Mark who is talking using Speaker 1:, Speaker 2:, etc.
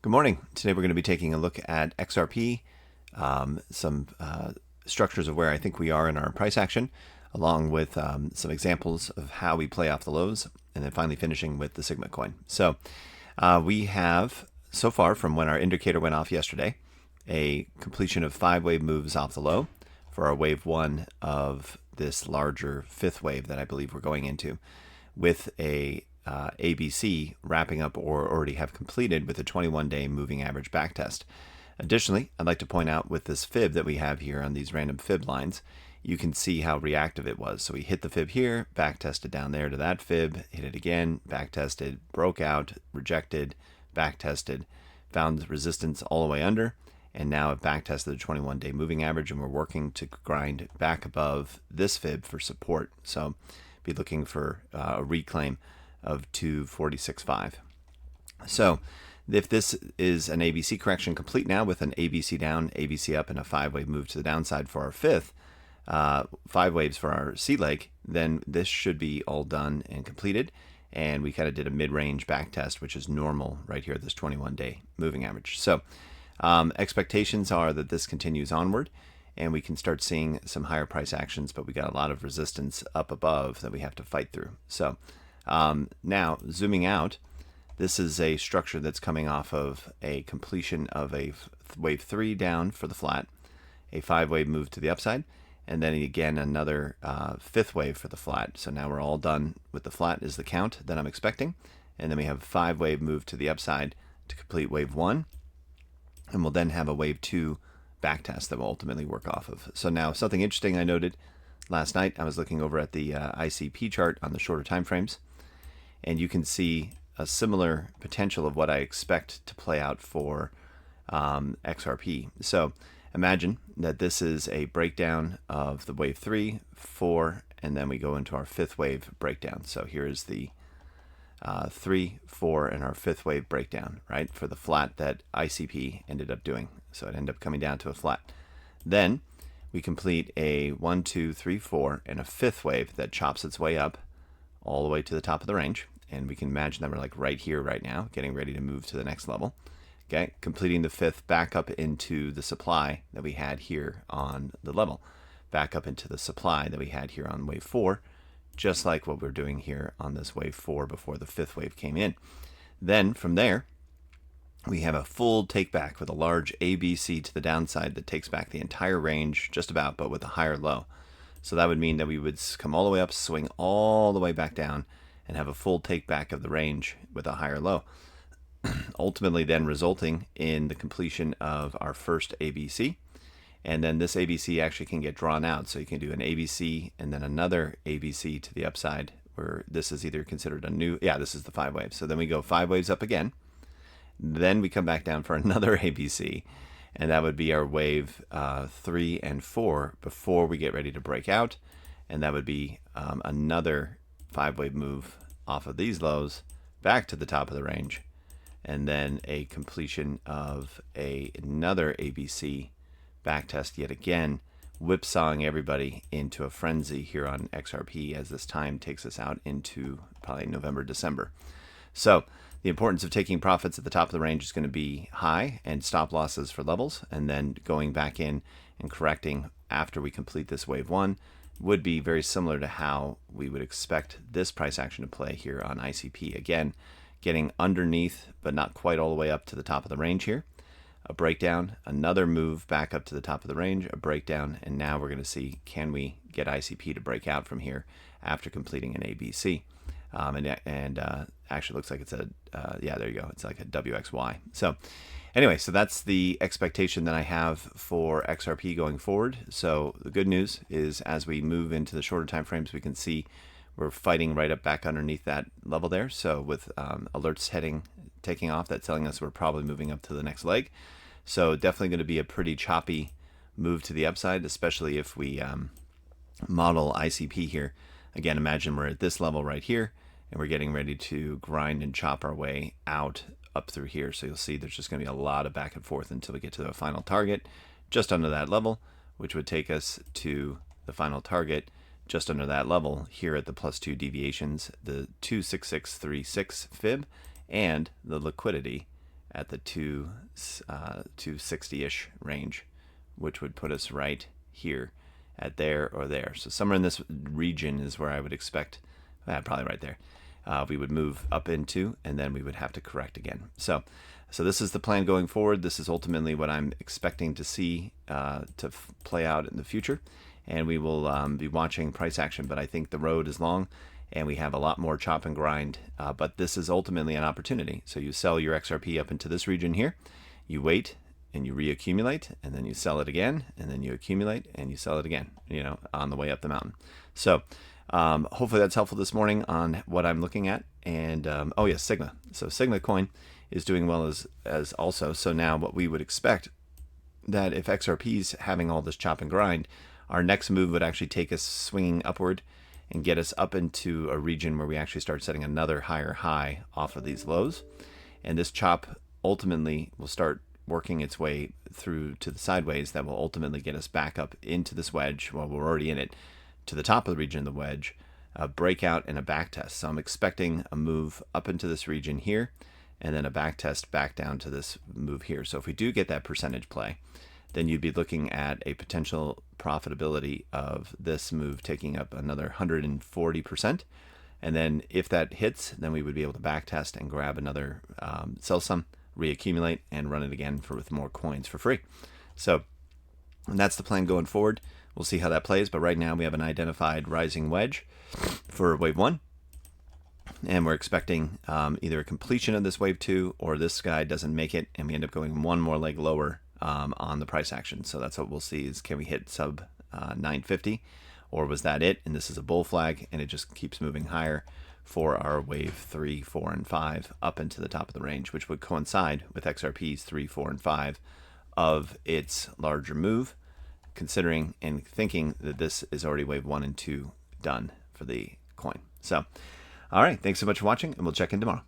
Speaker 1: Good morning. Today we're going to be taking a look at XRP, some structures of where I think we are in our price action, along with some examples of how we play off the lows, and then finally finishing with the Sigma coin. So we have, so far from when our indicator went off yesterday, a completion of 5 wave moves off the low for our wave 1 of this larger 5th wave that I believe we're going into, with a ABC wrapping up or already have completed with a 21-day moving average backtest. Additionally, I'd like to point out with this fib that we have here on these random fib lines, you can see how reactive it was. So we hit the fib here, backtested down there to that fib, hit it again, backtested, broke out, rejected, backtested, found resistance all the way under, and now have backtested the 21-day moving average, and we're working to grind back above this fib for support. So be looking for a reclaim of 246.5. So if this is an ABC correction complete now with an ABC down, ABC up, and a 5-wave move to the downside for our 5th, 5 waves for our C leg, then this should be all done and completed. And we kind of did a mid-range back test, which is normal right here, this 21-day moving average. So expectations are that this continues onward and we can start seeing some higher price actions, but we got a lot of resistance up above that we have to fight through. So now zooming out, this is a structure that's coming off of a completion of a wave 3 down for the flat, a 5-wave move to the upside, and then again another 5th wave for the flat. So now we're all done with the flat is the count that I'm expecting, and then we have a 5-wave move to the upside to complete wave 1, and we'll then have a wave 2 backtest that will ultimately work off of. So now something interesting I noted last night, I was looking over at the ICP chart on the shorter time frames, and you can see a similar potential of what I expect to play out for XRP. So imagine that this is a breakdown of the wave 3, 4, and then we go into our 5th wave breakdown. So here is the 3, 4, and our 5th wave breakdown, right, for the flat that ICP ended up doing. So it ended up coming down to a flat. Then we complete a 1, 2, 3, 4, and a 5th wave that chops its way up all the way to the top of the range. And we can imagine that we're like right here right now, getting ready to move to the next level. Okay, completing the 5th back up into the supply that we had here on the level, back up into the supply that we had here on wave 4, just like what we're doing here on this wave 4 before the 5th wave came in. Then from there, we have a full take back with a large ABC to the downside that takes back the entire range just about, but with a higher low. So that would mean that we would come all the way up, swing all the way back down, and have a full take back of the range with a higher low. Ultimately then resulting in the completion of our first ABC. And then this ABC actually can get drawn out. So you can do an ABC and then another ABC to the upside, where this is either considered a new, this is the 5 waves. So then we go 5 waves up again. Then we come back down for another ABC. And that would be our wave 3 and 4 before we get ready to break out. And that would be another 5-wave move off of these lows back to the top of the range, and then a completion of another ABC backtest yet again, whipsawing everybody into a frenzy here on XRP as this time takes us out into probably November, December. So the importance of taking profits at the top of the range is going to be high, and stop losses for levels, and then going back in and correcting after we complete this wave 1 would be very similar to how we would expect this price action to play here on ICP. Again, getting underneath, but not quite all the way up to the top of the range here. A breakdown, another move back up to the top of the range, a breakdown, and now we're going to see, can we get ICP to break out from here after completing an ABC? Actually looks like it's a, there you go. It's like a WXY. So anyway, so that's the expectation that I have for XRP going forward. So the good news is as we move into the shorter time frames, we can see we're fighting right up back underneath that level there. So with alerts taking off, that's telling us we're probably moving up to the next leg. So definitely going to be a pretty choppy move to the upside, especially if we model ICP here. Again, imagine we're at this level right here, and we're getting ready to grind and chop our way out up through here. So you'll see there's just going to be a lot of back and forth until we get to the final target just under that level, which would take us to the final target just under that level here at the +2 deviations, the 26636 fib, and the liquidity at the 260-ish range, which would put us right here at there or there. So somewhere in this region is where I would expect, probably right there, we would move up into, and then we would have to correct again. So this is the plan going forward. This is ultimately what I'm expecting to see to play out in the future, and we will be watching price action. But I think the road is long, and we have a lot more chop and grind. But this is ultimately an opportunity. So you sell your XRP up into this region here, you wait, and you reaccumulate, and then you sell it again, and then you accumulate, and you sell it again, on the way up the mountain. So hopefully that's helpful this morning on what I'm looking at. And oh yes, Sigma. So Sigma coin is doing well as also. So now what we would expect, that if XRP is having all this chop and grind, our next move would actually take us swinging upward and get us up into a region where we actually start setting another higher high off of these lows. And this chop ultimately will start working its way through to the sideways. That will ultimately get us back up into this wedge, while we're already in it, to the top of the region of the wedge, a breakout and a back test. So I'm expecting a move up into this region here, and then a back test back down to this move here. So if we do get that percentage play, then you'd be looking at a potential profitability of this move taking up another 140%. And then if that hits, then we would be able to back test and grab another sell some, reaccumulate, and run it again with more coins for free. So that's the plan going forward. We'll see how that plays, but right now we have an identified rising wedge for wave 1, and we're expecting either a completion of this wave 2, or this guy doesn't make it and we end up going one more leg lower on the price action. So that's what we'll see, is can we hit sub 950, or was that it and this is a bull flag and it just keeps moving higher for our wave 3, 4, and 5 up into the top of the range, which would coincide with XRP's 3, 4, and 5 of its larger move, considering and thinking that this is already wave 1 and 2 done for the coin. So all right, thanks so much for watching, and we'll check in tomorrow.